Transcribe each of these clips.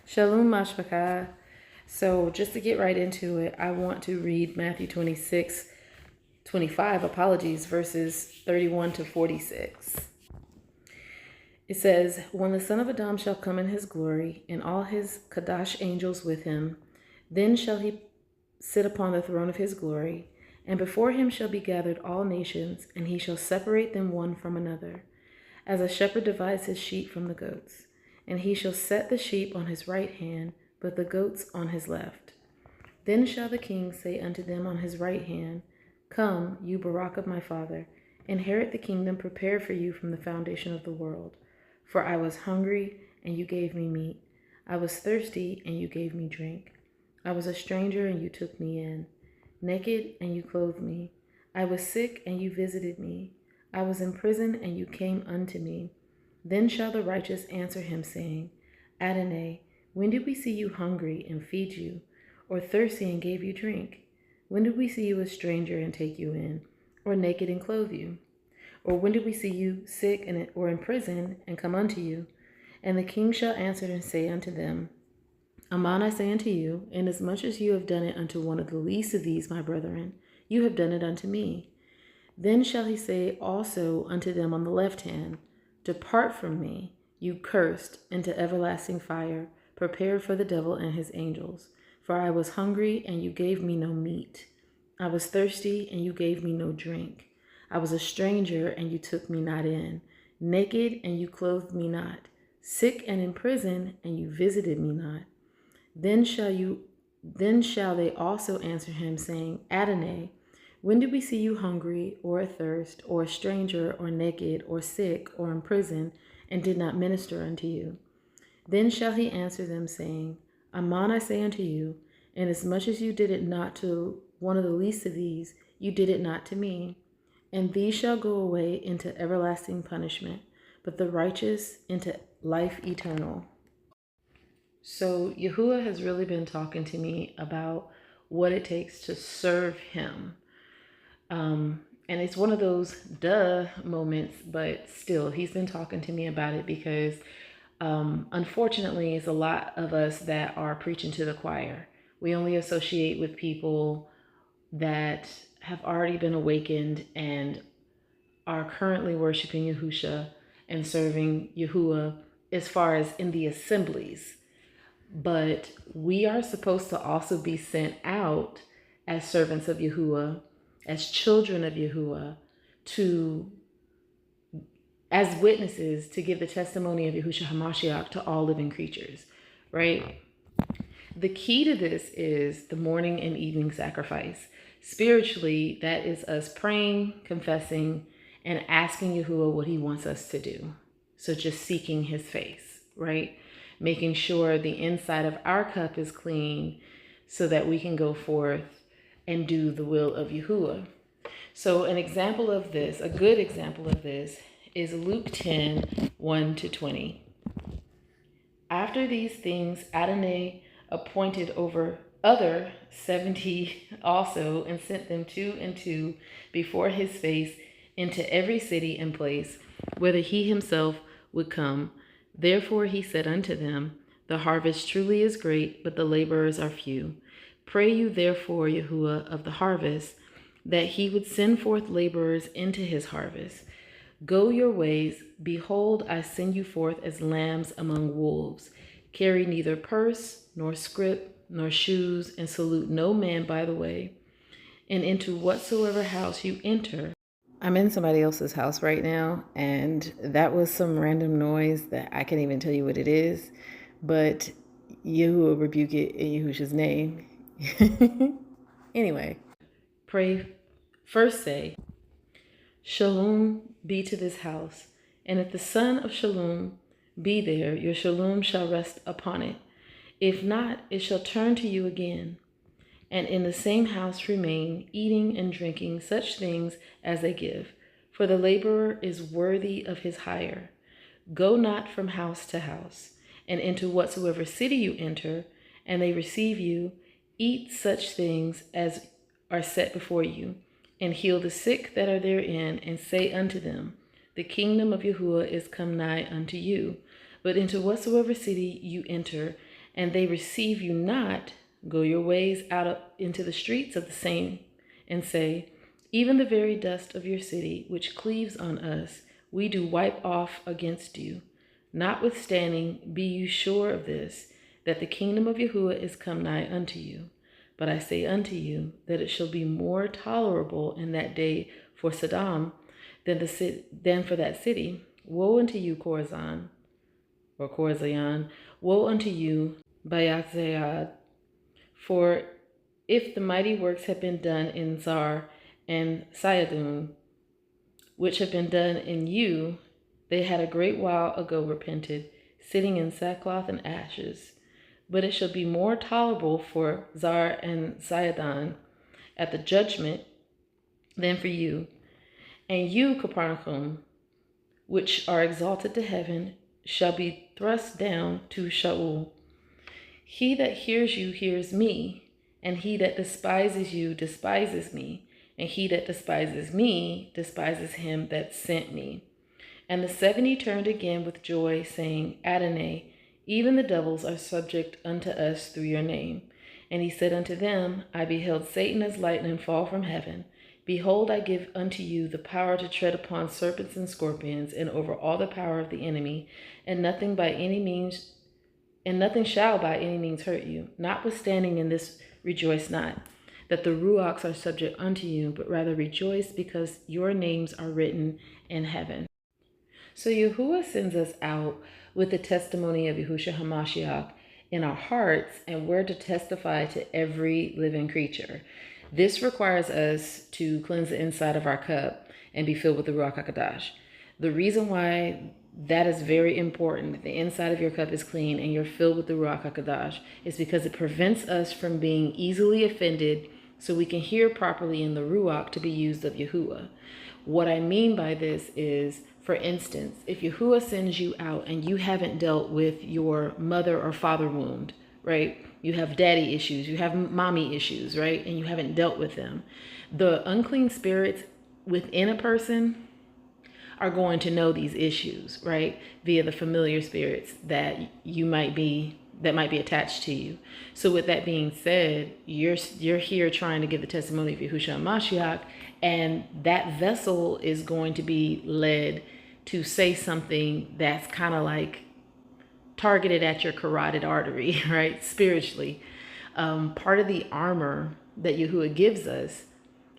Shalom Mashpaka. So just to get right into it, I want to read Matthew 25, verses 31 to 46. It says, "When the Son of Adam shall come in his glory, and all his Kadash angels with him, then shall he sit upon the throne of his glory, and before him shall be gathered all nations, and he shall separate them one from another, as a shepherd divides his sheep from the goats. And he shall set the sheep on his right hand, but the goats on his left. Then shall the king say unto them on his right hand, Come, you Barak of my father, inherit the kingdom prepared for you from the foundation of the world. For I was hungry, and you gave me meat. I was thirsty, and you gave me drink. I was a stranger, and you took me in. Naked, and you clothed me. I was sick, and you visited me. I was in prison, and you came unto me. Then shall the righteous answer him, saying, Adonai, when did we see you hungry and feed you, or thirsty and gave you drink? When did we see you a stranger and take you in, or naked and clothe you? Or when did we see you sick or in prison and come unto you? And the king shall answer and say unto them, Amen, I say unto you, inasmuch as you have done it unto one of the least of these, my brethren, you have done it unto me. Then shall he say also unto them on the left hand, Depart from me, you cursed, into everlasting fire, prepared for the devil and his angels. For I was hungry, and you gave me no meat. I was thirsty, and you gave me no drink. I was a stranger, and you took me not in. Naked, and you clothed me not. Sick and in prison, and you visited me not. Then shall they also answer him, saying, Adonai, when did we see you hungry, or athirst, or a stranger, or naked, or sick, or in prison, and did not minister unto you? Then shall he answer them, saying, Amen, I say unto you, inasmuch as you did it not to one of the least of these, you did it not to me. And these shall go away into everlasting punishment, but the righteous into life eternal." So Yahuah has really been talking to me about what it takes to serve him. And it's one of those duh moments, but still, he's been talking to me about it because unfortunately, it's a lot of us that are preaching to the choir. We only associate with people that have already been awakened and are currently worshiping Yahusha and serving Yahuah as far as in the assemblies. But we are supposed to also be sent out as servants of Yahuah, as children of Yahuah, as witnesses to give the testimony of Yahushua HaMashiach to all living creatures, right? The key to this is the morning and evening sacrifice. Spiritually, that is us praying, confessing, and asking Yahuah what he wants us to do. So just seeking his face, right? Making sure the inside of our cup is clean so that we can go forth and do the will of Yahuah. So an example of this, a good example of this, is Luke 10, 1-20. After these things, Adonai appointed over other 70 also, and sent them 2 and 2 before his face into every city and place, whither he himself would come. Therefore he said unto them, The harvest truly is great, but the laborers are few. Pray you therefore, Yahuah of the harvest, that he would send forth laborers into his harvest. Go your ways. Behold, I send you forth as lambs among wolves. Carry neither purse, nor scrip, nor shoes, and salute no man by the way. And into whatsoever house you enter. I'm in somebody else's house right now, and that was some random noise that I can't even tell you what it is, but Yahuah rebuke it in Yahusha's name. Anyway, pray. First say, Shalom be to this house, and if the son of Shalom be there, your Shalom shall rest upon it. If not, it shall turn to you again. And in the same house remain, eating and drinking such things as they give, for the laborer is worthy of his hire. Go not from house to house, and into whatsoever city you enter, and they receive you, eat such things as are set before you, and heal the sick that are therein, and say unto them, The kingdom of Yahuah is come nigh unto you. But into whatsoever city you enter, and they receive you not, go your ways into the streets of the same, and say, even the very dust of your city, which cleaves on us, we do wipe off against you. Notwithstanding, be you sure of this, that the kingdom of Yahuah is come nigh unto you. But I say unto you, that it shall be more tolerable in that day for Sodom than for that city. Woe unto you, Chorazin, or Chorazin, woe unto you, Bayazayad, for if the mighty works had been done in Zar and Sayadun, which have been done in you, they had a great while ago repented, sitting in sackcloth and ashes. But it shall be more tolerable for Zar and Sayadun at the judgment than for you. And you, Capernaum, which are exalted to heaven, shall be thrust down to Sheol. He that hears you hears me, and he that despises you despises me, and he that despises me despises him that sent me. And the 70 turned again with joy, saying, Adonai, even the devils are subject unto us through your name. And he said unto them, I beheld Satan as lightning fall from heaven. Behold, I give unto you the power to tread upon serpents and scorpions, and over all the power of the enemy, and nothing shall by any means hurt you. Notwithstanding in this rejoice not, that the Ruachs are subject unto you, but rather rejoice because your names are written in heaven. So Yahuah sends us out with the testimony of Yahushua HaMashiach in our hearts, and we're to testify to every living creature. This requires us to cleanse the inside of our cup and be filled with the Ruach HaKodesh. The reason why that is very important, that the inside of your cup is clean and you're filled with the Ruach HaKodesh, is because it prevents us from being easily offended, so we can hear properly in the Ruach to be used of Yahuah. What I mean by this is, for instance, if Yahuah sends you out and you haven't dealt with your mother or father wound, right? You have daddy issues, you have mommy issues, right? And you haven't dealt with them. The unclean spirits within a person are going to know these issues, right? Via the familiar spirits that might be attached to you. So with that being said, you're here trying to give the testimony of Yahushua Mashiach, and that vessel is going to be led to say something that's kind of like targeted at your carotid artery, right? Spiritually. Part of the armor that Yahuah gives us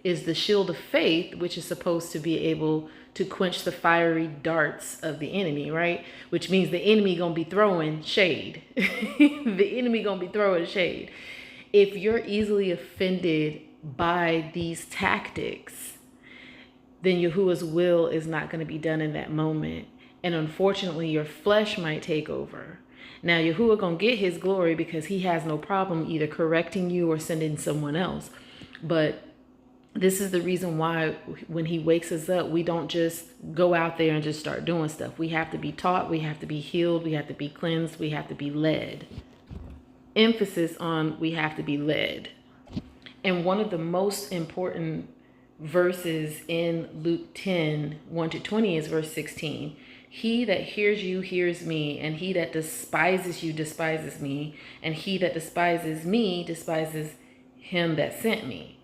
is the shield of faith, which is supposed to be able to quench the fiery darts of the enemy, right? Which means the enemy gonna be throwing shade. The enemy gonna be throwing shade. If you're easily offended by these tactics, then Yahuah's will is not going to be done in that moment. And unfortunately, your flesh might take over. Now, Yahuah going to get his glory because he has no problem either correcting you or sending someone else. But this is the reason why when he wakes us up, we don't just go out there and just start doing stuff. We have to be taught, we have to be healed, we have to be cleansed, we have to be led. Emphasis on we have to be led. And one of the most important verses in Luke 10, 1-20 is verse 16. He that hears you hears me, and he that despises you despises me, and he that despises me despises him that sent me.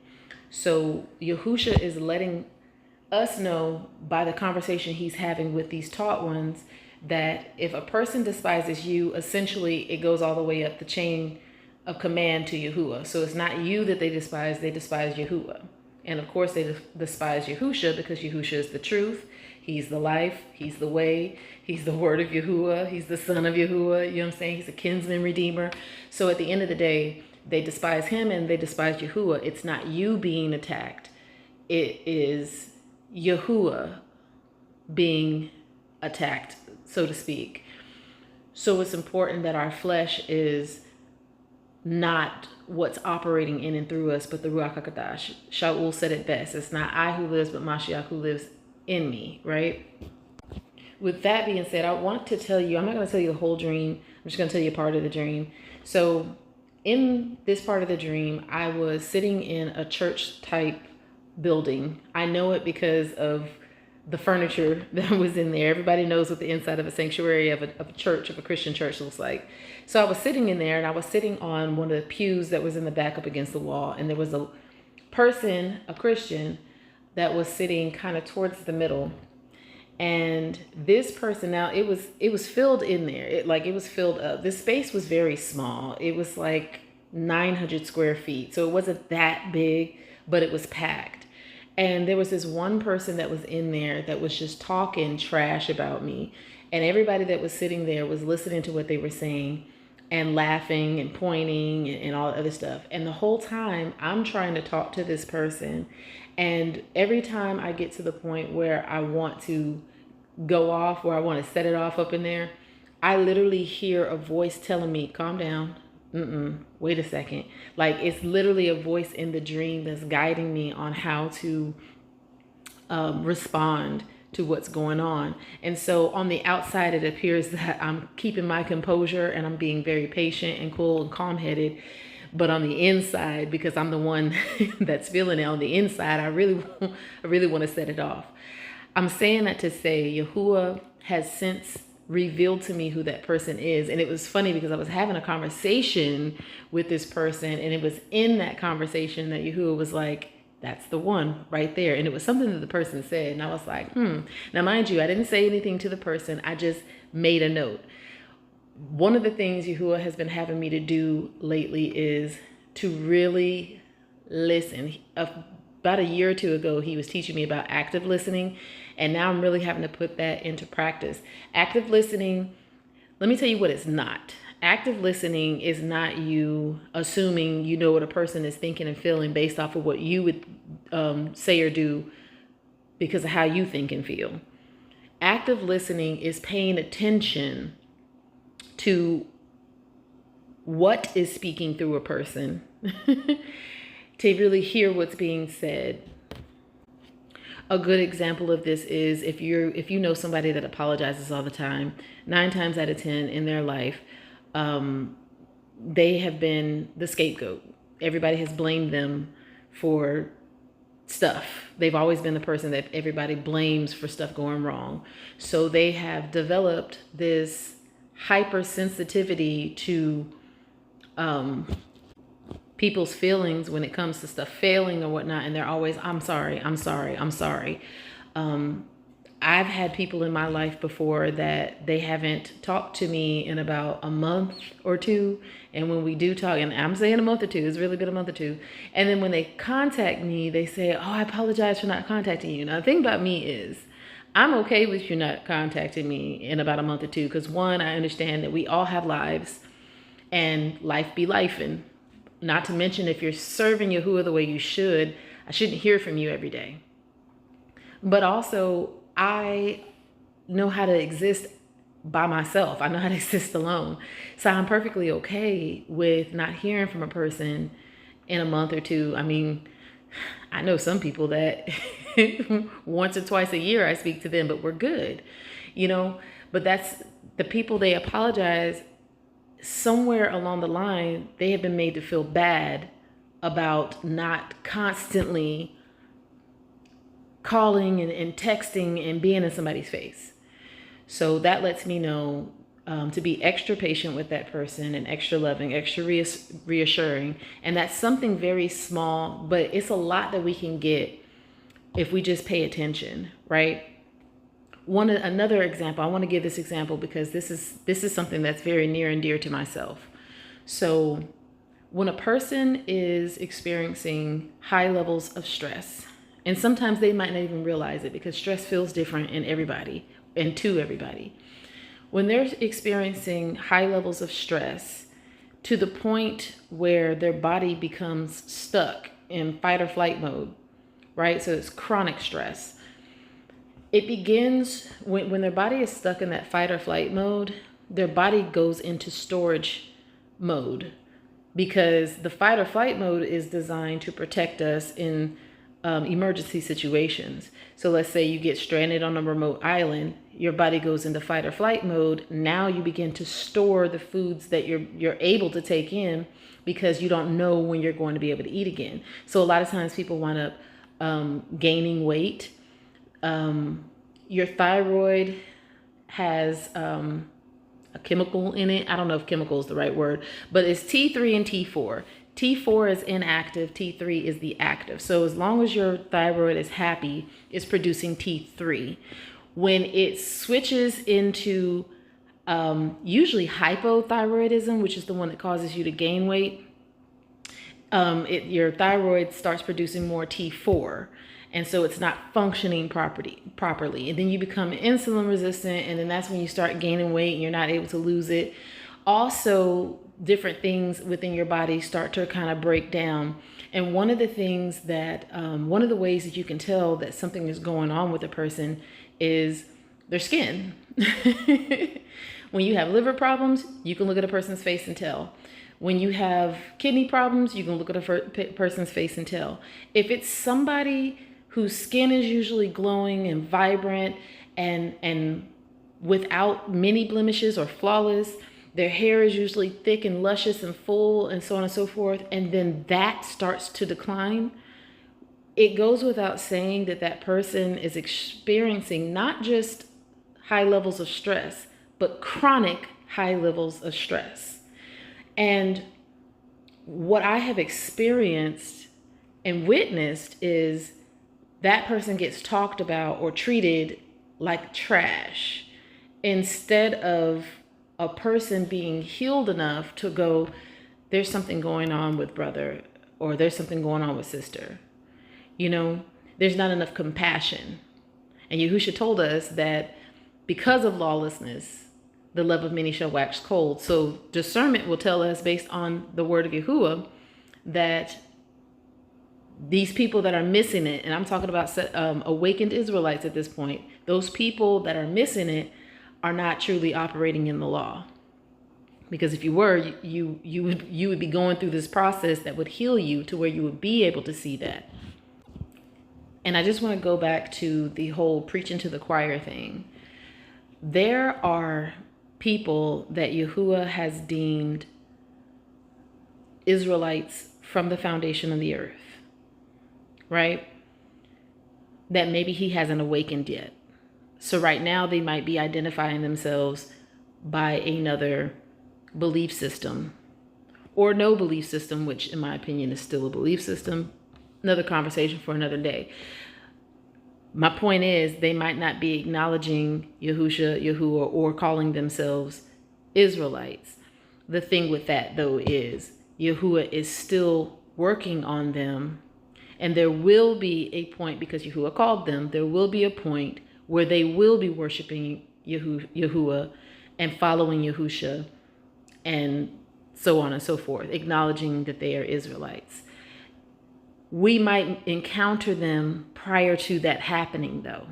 So Yahusha is letting us know by the conversation he's having with these taught ones that if a person despises you, essentially it goes all the way up the chain of command to Yahuah. So it's not you that they despise Yahuah. And of course they despise Yahusha because Yahusha is the truth. He's the life. He's the way. He's the word of Yahuah. He's the son of Yahuah. You know what I'm saying? He's a kinsman redeemer. So at the end of the day, they despise him and they despise Yahuah. It's not you being attacked. It is Yahuah being attacked, so to speak. So it's important that our flesh is not what's operating in and through us, but the Ruach HaKodesh. Shaul said it best. It's not I who lives, but Mashiach who lives in me, right? With that being said, I want to tell you, I'm not going to tell you the whole dream. I'm just going to tell you a part of the dream. So in this part of the dream, I was sitting in a church type building. I know it because of the furniture that was in there. Everybody knows what the inside of a sanctuary of a church, of a Christian church, looks like. So I was sitting in there, and I was sitting on one of the pews that was in the back up against the wall, and there was a person, a Christian, that was sitting kind of towards the middle. And this person, now it was filled in there. It was filled up. This space was very small. It was like 900 square feet. So it wasn't that big, but it was packed. And there was this one person that was in there that was just talking trash about me. And everybody that was sitting there was listening to what they were saying and laughing and pointing and all the other stuff. And the whole time I'm trying to talk to this person. And every time I get to the point where I want to go off, where I want to set it off up in there, I literally hear a voice telling me, calm down. Wait a second. Like, it's literally a voice in the dream that's guiding me on how to respond to what's going on. And so on the outside, it appears that I'm keeping my composure and I'm being very patient and cool and calm-headed. But on the inside, because I'm the one that's feeling it on the inside, I really want to set it off. I'm saying that to say Yahuah has since revealed to me who that person is. And it was funny because I was having a conversation with this person, and it was in that conversation that Yahuah was like, that's the one right there. And it was something that the person said. And I was like, Now, mind you, I didn't say anything to the person. I just made a note. One of the things Yahuah has been having me to do lately is to really listen. About a year or two ago, he was teaching me about active listening. And now I'm really having to put that into practice. Active listening, let me tell you what it's not. Active listening is not you assuming you know what a person is thinking and feeling based off of what you would say or do because of how you think and feel. Active listening is paying attention to what is speaking through a person to really hear what's being said. A good example of this is if you know somebody that apologizes all the time, 9 times out of 10 in their life, they have been the scapegoat. Everybody has blamed them for stuff. They've always been the person that everybody blames for stuff going wrong. So they have developed this hypersensitivity to people's feelings when it comes to stuff failing or whatnot, and they're always, I'm sorry. I've had people in my life before that they haven't talked to me in about a month or two, and when we do talk, and I'm saying a month or two, it's really been a month or two, and then when they contact me, they say, oh, I apologize for not contacting you. Now, the thing about me is, I'm okay with you not contacting me in about a month or two, because one, I understand that we all have lives, and life be lifing. Not to mention, if you're serving Yahuah the way you should, I shouldn't hear from you every day. But also, I know how to exist by myself. I know how to exist alone. So I'm perfectly okay with not hearing from a person in a month or two. I mean, I know some people that once or twice a year I speak to them, but we're good, But that's the people, they apologize. Somewhere along the line, they have been made to feel bad about not constantly calling and texting and being in somebody's face. So that lets me know to be extra patient with that person and extra loving, extra reassuring. And that's something very small, but it's a lot that we can get if we just pay attention, right? Another example, I want to give this example because this is something that's very near and dear to myself. So when a person is experiencing high levels of stress, and sometimes they might not even realize it because stress feels different in everybody and to everybody. When they're experiencing high levels of stress to the point where their body becomes stuck in fight or flight mode, right? So it's chronic stress. It begins when their body is stuck in that fight or flight mode, their body goes into storage mode because the fight or flight mode is designed to protect us in emergency situations. So let's say you get stranded on a remote island, your body goes into fight or flight mode. Now you begin to store the foods that you're able to take in because you don't know when you're going to be able to eat again. So a lot of times people wind up gaining weight, your thyroid has a chemical in it. I don't know if chemical is the right word, but it's T3 and T4. T4 is inactive, T3 is the active. So as long as your thyroid is happy, it's producing T3. When it switches into usually hypothyroidism, which is the one that causes you to gain weight, your thyroid starts producing more T4. And so it's not functioning properly. And then you become insulin resistant, and then that's when you start gaining weight and you're not able to lose it. Also, different things within your body start to kind of break down. And one of the things that, one of the ways that you can tell that something is going on with a person is their skin. When you have liver problems, you can look at a person's face and tell. When you have kidney problems, you can look at a person's face and tell. If it's somebody whose skin is usually glowing and vibrant and without many blemishes or flawless, their hair is usually thick and luscious and full and so on and so forth, and then that starts to decline, it goes without saying that that person is experiencing not just high levels of stress, but chronic high levels of stress. And what I have experienced and witnessed is that person gets talked about or treated like trash instead of a person being healed enough to go, there's something going on with brother, or there's something going on with sister. You know, there's not enough compassion. And Yahushua told us that because of lawlessness, the love of many shall wax cold. So discernment will tell us, based on the word of Yahuwah, that these people that are missing it, and I'm talking about awakened Israelites at this point, those people that are missing it are not truly operating in the law. Because if you were, you would be going through this process that would heal you to where you would be able to see that. And I just want to go back to the whole preaching to the choir thing. There are people that Yahuwah has deemed Israelites from the foundation of the earth, right? That maybe he hasn't awakened yet. So right now they might be identifying themselves by another belief system or no belief system, which in my opinion is still a belief system. Another conversation for another day. My point is, they might not be acknowledging Yahuwah, or calling themselves Israelites. The thing with that, though, is Yahuwah is still working on them. And there will be a point, because Yahuwah called them, there will be a point where they will be worshiping Yahuwah and following Yahushua and so on and so forth, acknowledging that they are Israelites. We might encounter them prior to that happening, though.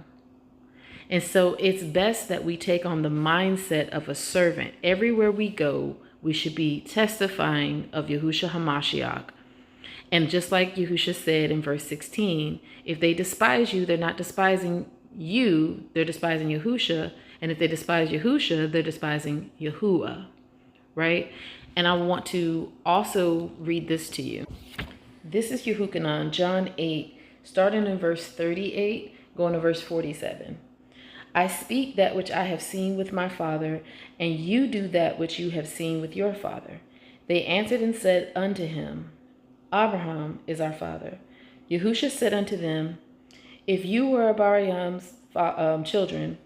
And so it's best that we take on the mindset of a servant. Everywhere we go, we should be testifying of Yahushua HaMashiach. And just like Yahushua said in verse 16, if they despise you, they're not despising you, they're despising Yahushua. And if they despise Yahushua, they're despising Yahuwah, right? And I want to also read this to you. This is Yehukanan, John 8, starting in verse 38, going to verse 47. I speak that which I have seen with my father, and you do that which you have seen with your father. They answered and said unto him, Abraham is our father. Yahushua said unto them, if you were Abraham's children,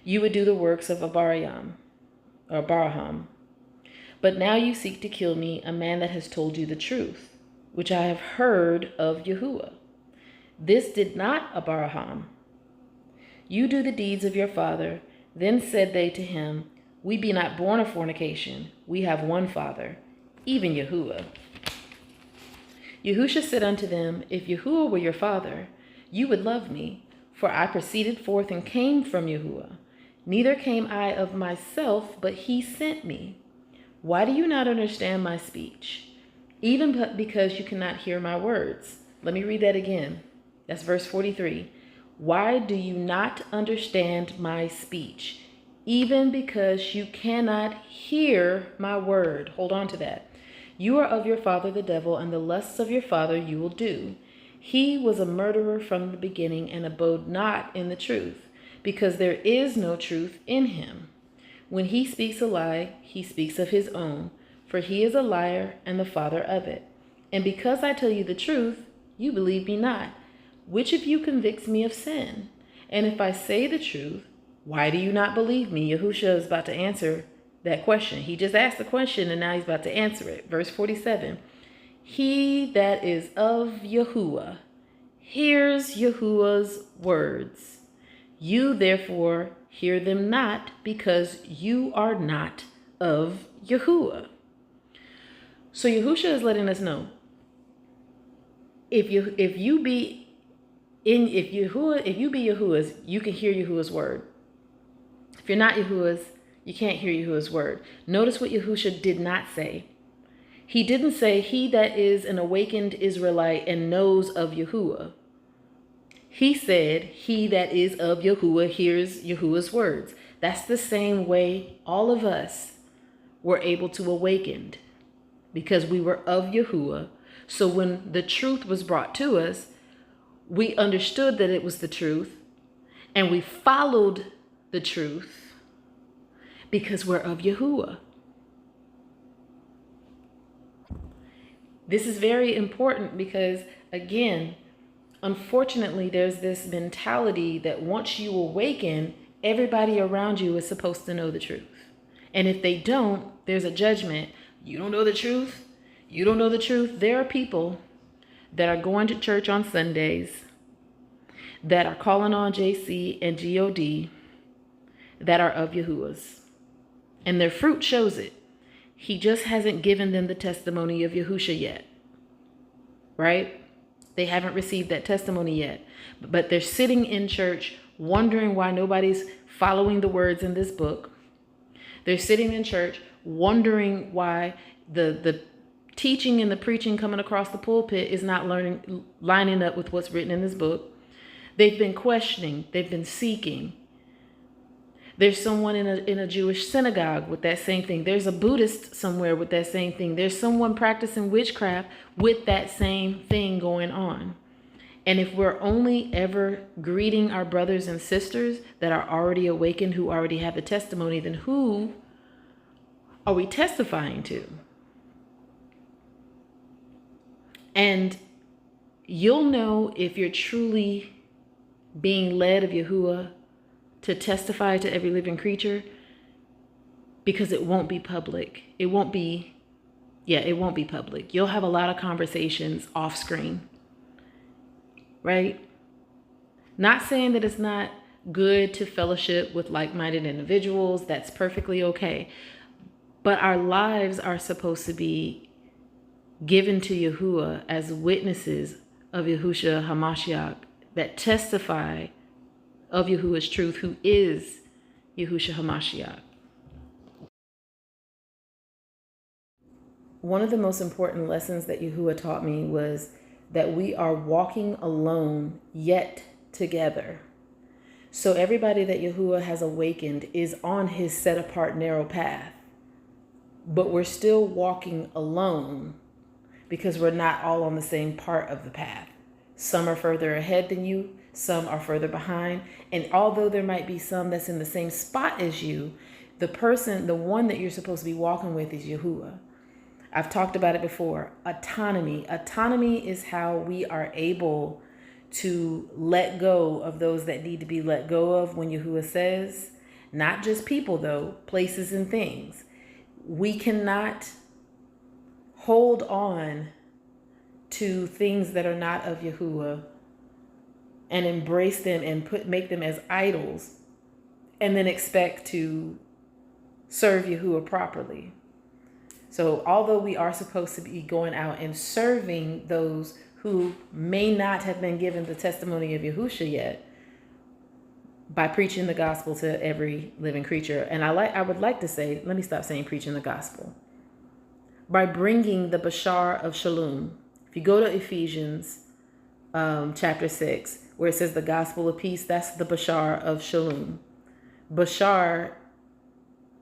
you would do the works of Abraham. But now you seek to kill me, a man that has told you the truth, which I have heard of Yahuwah. This did not Abraham. You do the deeds of your father. Then said they to him, we be not born of fornication. We have one father, even Yahuwah. Yahushua said unto them, if Yahuwah were your father, you would love me, for I proceeded forth and came from Yahuwah. Neither came I of myself, but he sent me. Why do you not understand my speech? Even because you cannot hear my words. Let me read that again. That's verse 43. Why do you not understand my speech? Even because you cannot hear my word. Hold on to that. You are of your father the devil, and the lusts of your father you will do. He was a murderer from the beginning and abode not in the truth, because there is no truth in him. When he speaks a lie, he speaks of his own, for he is a liar and the father of it. And because I tell you the truth, you believe me not. Which of you convicts me of sin? And if I say the truth, why do you not believe me? Yahushua is about to answer that question. He just asked the question and now he's about to answer it. Verse 47. He that is of Yahuah hears Yahuwah's words. You therefore hear them not, because you are not of Yahuah. So Yahushua is letting us know, if you be Yahuwah's, you can hear Yahuwah's word. If you're not Yahuwah's, you can't hear Yahuwah's word. Notice what Yahushua did not say. He didn't say, he that is an awakened Israelite and knows of Yahuwah. He said, he that is of Yahuwah hears Yahuwah's words. That's the same way all of us were able to awaken, because we were of Yahuwah. So when the truth was brought to us, we understood that it was the truth, and we followed the truth because we're of Yahuwah. This is very important because, again, unfortunately, there's this mentality that once you awaken, everybody around you is supposed to know the truth. And if they don't, there's a judgment. You don't know the truth. You don't know the truth. There are people that are going to church on Sundays, that are calling on JC and God, that are of Yahuwah's. And their fruit shows it. He just hasn't given them the testimony of Yahushua yet. Right? They haven't received that testimony yet. But they're sitting in church wondering why nobody's following the words in this book. They're sitting in church wondering why the teaching and the preaching coming across the pulpit is not lining up with what's written in this book. They've been questioning. They've been seeking. There's someone in a Jewish synagogue with that same thing. There's a Buddhist somewhere with that same thing. There's someone practicing witchcraft with that same thing going on. And if we're only ever greeting our brothers and sisters that are already awakened, who already have the testimony, then who are we testifying to? And you'll know if you're truly being led of Yahuwah to testify to every living creature, because it won't be public. It won't be public. You'll have a lot of conversations off screen, right? Not saying that it's not good to fellowship with like-minded individuals. That's perfectly okay. But our lives are supposed to be given to Yahuwah as witnesses of Yahushua HaMashiach that testify of Yahuwah's truth, who is Yahushua HaMashiach. One of the most important lessons that Yahuwah taught me was that we are walking alone, yet together. So everybody that Yahuwah has awakened is on his set apart narrow path, but we're still walking alone because we're not all on the same part of the path. Some are further ahead than you. Some are further behind. And although there might be some that's in the same spot as you, the one that you're supposed to be walking with is Yahuwah. I've talked about it before. Autonomy. Autonomy is how we are able to let go of those that need to be let go of when Yahuwah says, not just people though, places and things. We cannot hold on to things that are not of Yahuwah and embrace them and make them as idols and then expect to serve Yahuwah properly. So although we are supposed to be going out and serving those who may not have been given the testimony of Yahushua yet, by preaching the gospel to every living creature. And I would like to say, let me stop saying preaching the gospel. By bringing the Bashar of Shalom. If you go to Ephesians chapter 6, where it says the gospel of peace, that's the Bashar of Shalom. Bashar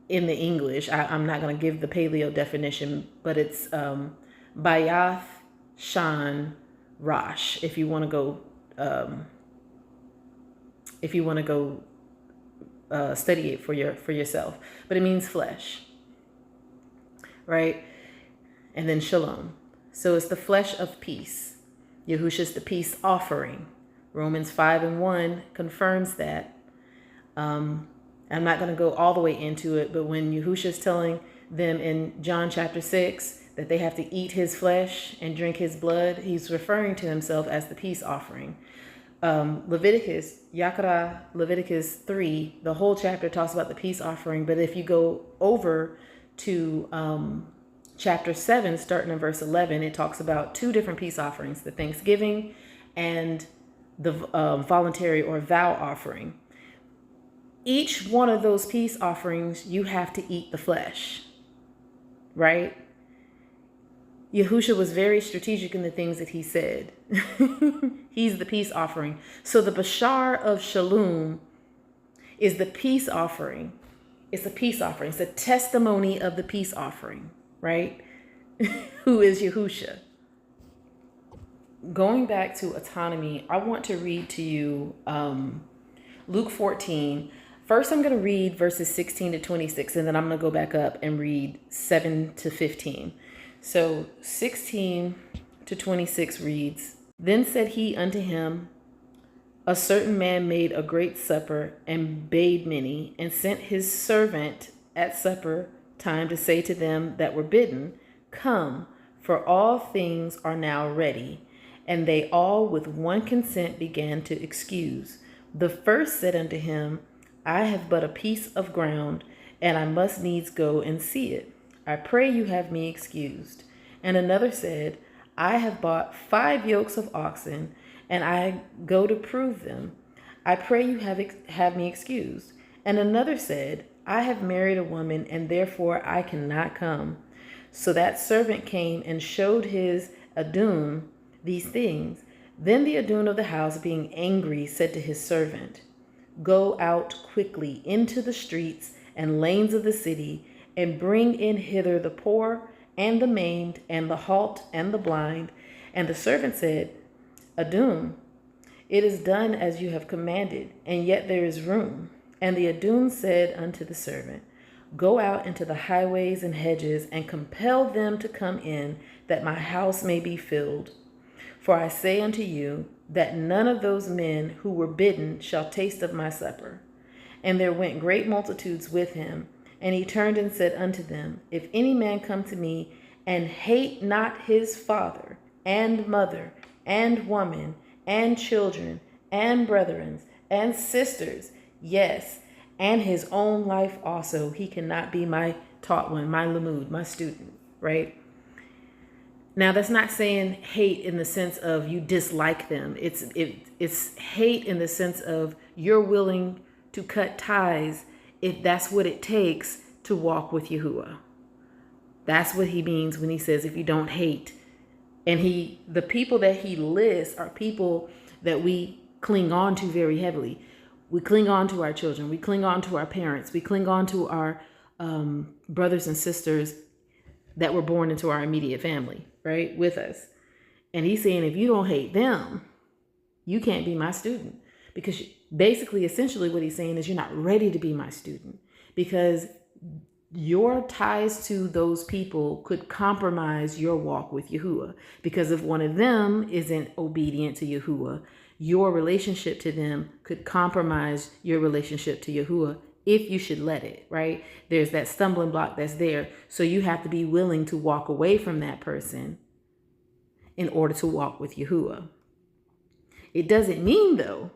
in the English, I'm not going to give the paleo definition, but it's Bayath Shan Rosh, if you want to go study it for yourself. But it means flesh, right? And then shalom. So it's the flesh of peace. Yahushua is the peace offering. Romans 5:1 confirms that. I'm not going to go all the way into it, but when Yahushua is telling them in John chapter 6 that they have to eat his flesh and drink his blood, he's referring to himself as the peace offering. Leviticus 3, the whole chapter talks about the peace offering. But if you go over to chapter 7, starting in verse 11, it talks about two different peace offerings, the thanksgiving and the voluntary or vow offering. Each one of those peace offerings, you have to eat the flesh, right? Yahushua was very strategic in the things that he said. He's the peace offering. So the Bashar of Shalom is the peace offering. It's a peace offering. It's a testimony of the peace offering, right? Who is Yahushua. Going back to autonomy, I want to read to you Luke 14. First, I'm going to read verses 16 to 26, and then I'm going to go back up and read 7 to 15. So 16 to 26 reads, Then said he unto him, A certain man made a great supper, and bade many, and sent his servant at supper time to say to them that were bidden, Come, for all things are now ready. And they all with one consent began to excuse. The first said unto him, I have but a piece of ground, and I must needs go and see it. I pray you have me excused. And another said, I have bought 5 yokes of oxen, and I go to prove them. I pray you have me excused. And another said, I have married a woman, and therefore I cannot come. So that servant came and showed his adun these things. Then the adun of the house, being angry, said to his servant, Go out quickly into the streets and lanes of the city, and bring in hither the poor, and the maimed, and the halt, and the blind. And the servant said, Adun, it is done as you have commanded, and yet there is room. And the adun said unto the servant, Go out into the highways and hedges, and compel them to come in, that my house may be filled. For I say unto you, that none of those men who were bidden shall taste of my supper. And there went great multitudes with him. And he turned and said unto them, If any man come to me, and hate not his father, and mother, and woman, and children, and brethren, and sisters, yes, and his own life also, he cannot be my taught one, my lamud, my student, right? Now, that's not saying hate in the sense of you dislike them. It's hate in the sense of you're willing to cut ties if that's what it takes to walk with Yahuah. That's what he means when he says if you don't hate. And the people that he lists are people that we cling on to very heavily. We cling on to our children. We cling on to our parents. We cling on to our brothers and sisters that were born into our immediate family, right, with us. And he's saying, if you don't hate them, you can't be my student. Because basically, essentially what he's saying is you're not ready to be my student. Because your ties to those people could compromise your walk with Yahuah. Because if one of them isn't obedient to Yahuah, your relationship to them could compromise your relationship to Yahuah if you should let it, right? There's that stumbling block that's there. So you have to be willing to walk away from that person in order to walk with Yahuah. It doesn't mean, though,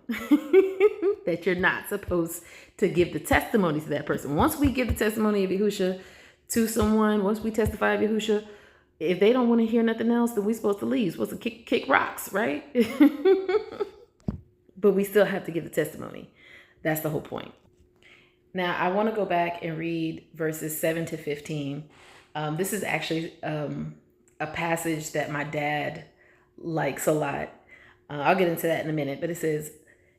that you're not supposed to give the testimony to that person. Once we give the testimony of Yahushua to someone, once we testify of Yahushua, if they don't want to hear nothing else, then we're supposed to leave. We're supposed to kick rocks, right? But we still have to give the testimony. That's the whole point. Now, I want to go back and read verses 7 to 15. This is actually a passage that my dad likes a lot. I'll get into that in a minute, but it says,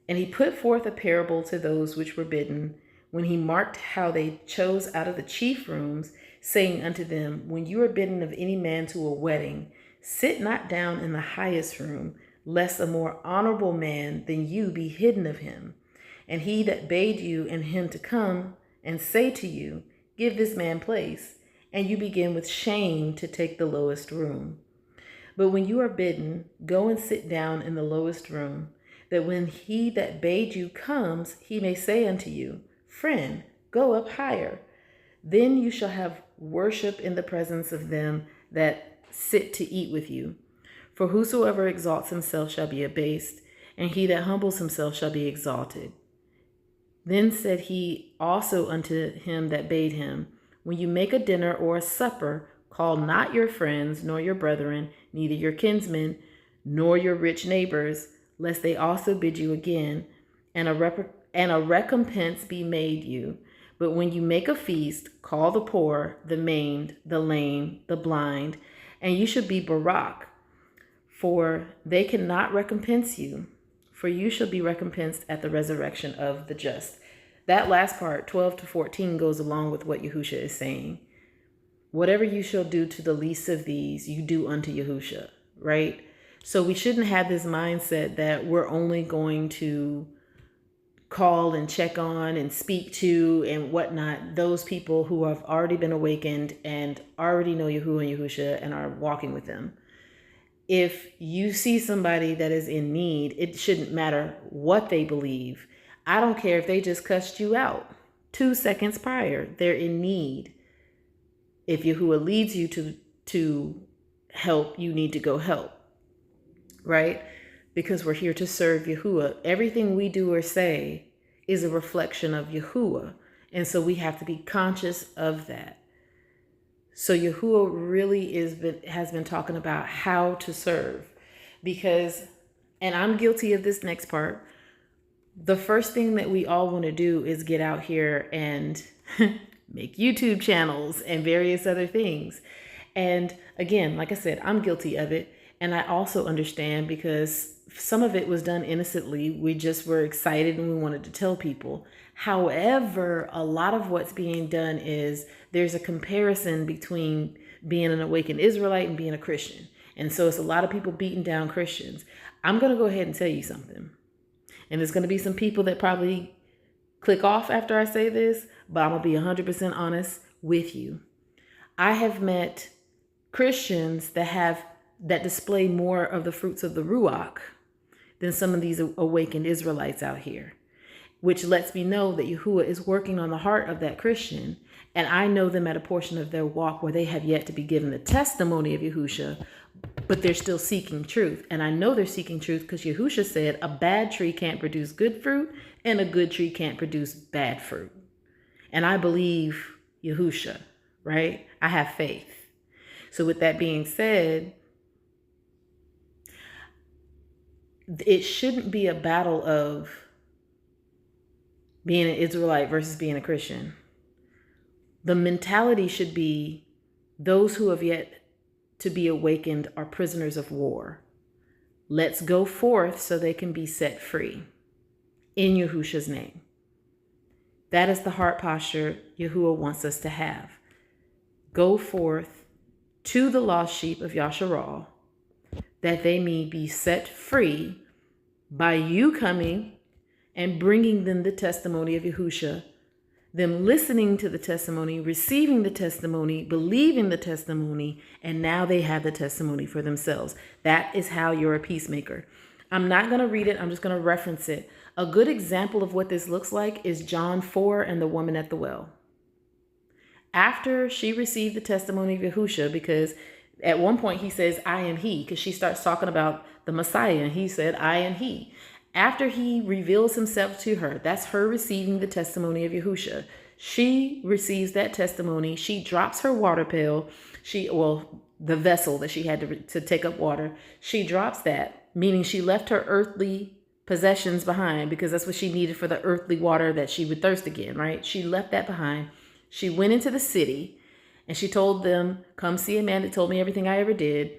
And he put forth a parable to those which were bidden, when he marked how they chose out of the chief rooms, saying unto them, When you are bidden of any man to a wedding, sit not down in the highest room, lest a more honorable man than you be hidden of him. and he that bade you and him to come and say to you, give this man place, and you begin with shame to take the lowest room. But when you are bidden, go and sit down in the lowest room, that when he that bade you comes, he may say unto you, friend, go up higher. Then you shall have worship in the presence of them that sit to eat with you. For whosoever exalts himself shall be abased, and he that humbles himself shall be exalted. Then said he also unto him that bade him, when you make a dinner or a supper, call not your friends, nor your brethren, neither your kinsmen, nor your rich neighbors, lest they also bid you again, and a recompense be made you. But when you make a feast, call the poor, the maimed, the lame, the blind, and you should be Barak, for they cannot recompense you, for you shall be recompensed at the resurrection of the just. That last part, 12 to 14, goes along with what Yahushua is saying. Whatever you shall do to the least of these, you do unto Yahushua, right? So we shouldn't have this mindset that we're only going to call and check on and speak to and whatnot those people who have already been awakened and already know Yahuwah and Yahushua and are walking with them. If you see somebody that is in need, it shouldn't matter what they believe. I don't care if they just cussed you out 2 seconds prior. They're in need. If Yahuwah leads you to help, you need to go help, right? Because we're here to serve Yahuwah. Everything we do or say is a reflection of Yahuwah. And so we have to be conscious of that. So Yahuwah really has been talking about how to serve, because, and I'm guilty of this next part, the first thing that we all want to do is get out here and make YouTube channels and various other things. And again, like I said, I'm guilty of it. And I also understand, because some of it was done innocently. We just were excited and we wanted to tell people. However, a lot of what's being done is there's a comparison between being an awakened Israelite and being a Christian. And so it's a lot of people beating down Christians. I'm going to go ahead and tell you something. And there's going to be some people that probably click off after I say this, but I'm going to be 100% honest with you. I have met Christians that display more of the fruits of the Ruach than some of these awakened Israelites out here, which lets me know that Yahuwah is working on the heart of that Christian. And I know them at a portion of their walk where they have yet to be given the testimony of Yahushua, but they're still seeking truth. And I know they're seeking truth because Yahushua said a bad tree can't produce good fruit and a good tree can't produce bad fruit. And I believe Yahushua, right? I have faith. So with that being said, it shouldn't be a battle of being an Israelite versus being a Christian. The mentality should be those who have yet to be awakened are prisoners of war. Let's go forth so they can be set free in Yahushua's name. That is the heart posture Yahuwah wants us to have. Go forth to the lost sheep of Yasharal, that they may be set free by you coming and bringing them the testimony of Yahushua, them listening to the testimony, receiving the testimony, believing the testimony, and now they have the testimony for themselves. That is how you're a peacemaker. I'm not going to read it. I'm just going to reference it. A good example of what this looks like is John 4 and the woman at the well. After she received the testimony of Yahushua, because at one point he says, I am he, because she starts talking about the Messiah, and he said, I am he. After he reveals himself to her, that's her receiving the testimony of Yahushua. She receives that testimony. She drops her water pail. The vessel that she had to take up water. She drops that, meaning she left her earthly possessions behind, because that's what she needed for the earthly water that she would thirst again, right? She left that behind. She went into the city and she told them, come see a man that told me everything I ever did.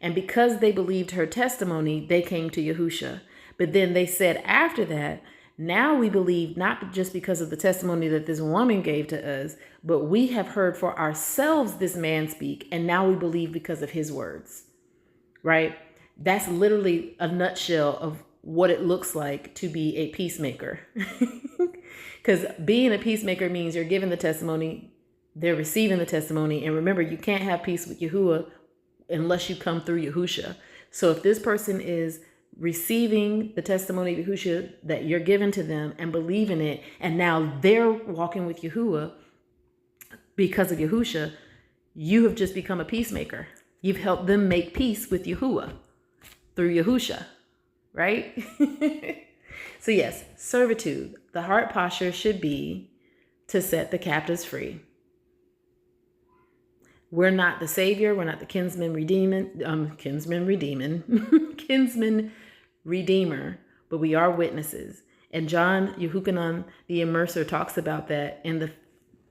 And because they believed her testimony, they came to Yahushua. But then they said after that, now we believe not just because of the testimony that this woman gave to us, but we have heard for ourselves this man speak, and now we believe because of his words, right? That's literally a nutshell of what it looks like to be a peacemaker. Because being a peacemaker means you're giving the testimony, they're receiving the testimony. And remember, you can't have peace with Yahuah unless you come through Yahusha. So if this person is receiving the testimony of Yahusha that you're giving to them and believing it, and now they're walking with Yahuah because of Yahusha, you have just become a peacemaker. You've helped them make peace with Yahuah through Yahusha, right? So yes, servitude. The heart posture should be to set the captives free. We're not the savior. We're not the kinsman redeemer, but we are witnesses. And John Yehukanan, the immerser, talks about that in the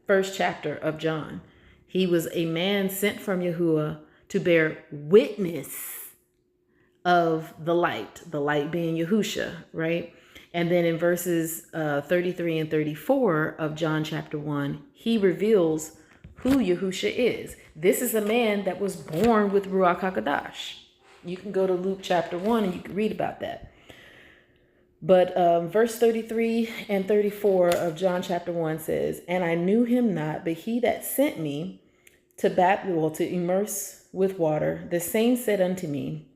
first chapter of John. He was a man sent from Yahuah to bear witness of the light being Yahusha, right? And then in verses 33 and 34 of John chapter 1, he reveals who Yahusha is. This is a man that was born with Ruach HaKodesh. You can go to Luke chapter 1 and you can read about that. But verse 33 and 34 of John chapter 1 says, "And I knew him not, but he that sent me to immerse with water, the same said unto me,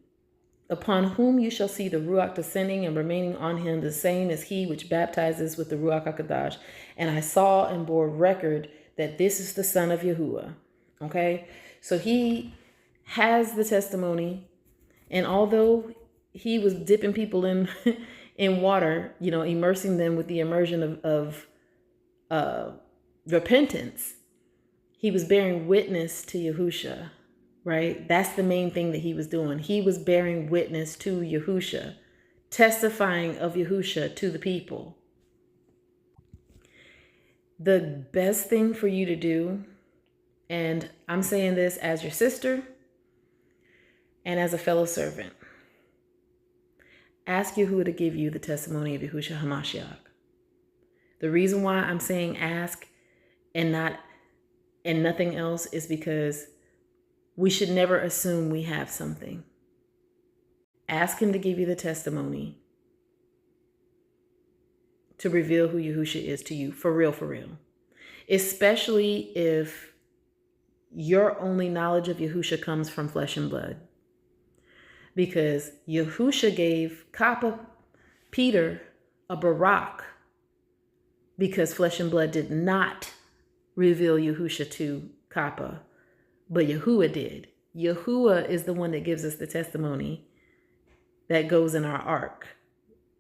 upon whom you shall see the Ruach descending and remaining on him, the same as he which baptizes with the Ruach HaKodesh. And I saw and bore record that this is the Son of Yahuah." Okay, so he has the testimony, and although he was dipping people in in water, immersing them with the immersion of repentance, he was bearing witness to Yahusha, right? That's the main thing that he was doing. He was bearing witness to Yahusha, testifying of Yahusha to the people. The best thing for you to do, and I'm saying this as your sister and as a fellow servant, ask Yahuah to give you the testimony of Yahushua HaMashiach. The reason why I'm saying ask and nothing else is because we should never assume we have something. Ask him to give you the testimony to reveal who Yahusha is to you, for real, for real. Especially if your only knowledge of Yahusha comes from flesh and blood. Because Yahusha gave Peter a barak because flesh and blood did not reveal Yahusha to Kappa, but Yahuah did. Yahuah is the one that gives us the testimony that goes in our ark,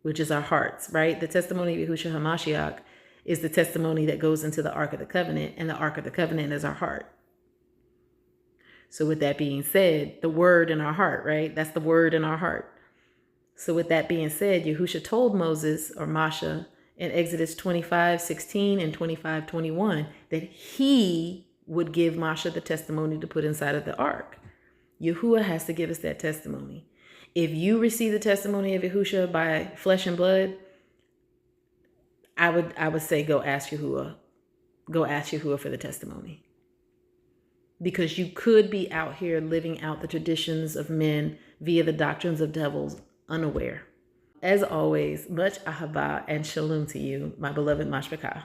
which is our hearts, right? The testimony of Yahushua HaMashiach is the testimony that goes into the Ark of the Covenant, and the Ark of the Covenant is our heart. So with that being said, the word in our heart, right? That's the word in our heart. So with that being said, Yahusha told Moses, or Masha, in Exodus 25:16 and 25:21, that he would give Masha the testimony to put inside of the ark. Yahuah has to give us that testimony. If you receive the testimony of Yahusha by flesh and blood, I would say go ask Yahuah. Go ask Yahuah for the testimony. Because you could be out here living out the traditions of men via the doctrines of devils unaware. As always, much ahabah and shalom to you, my beloved Mashpachah.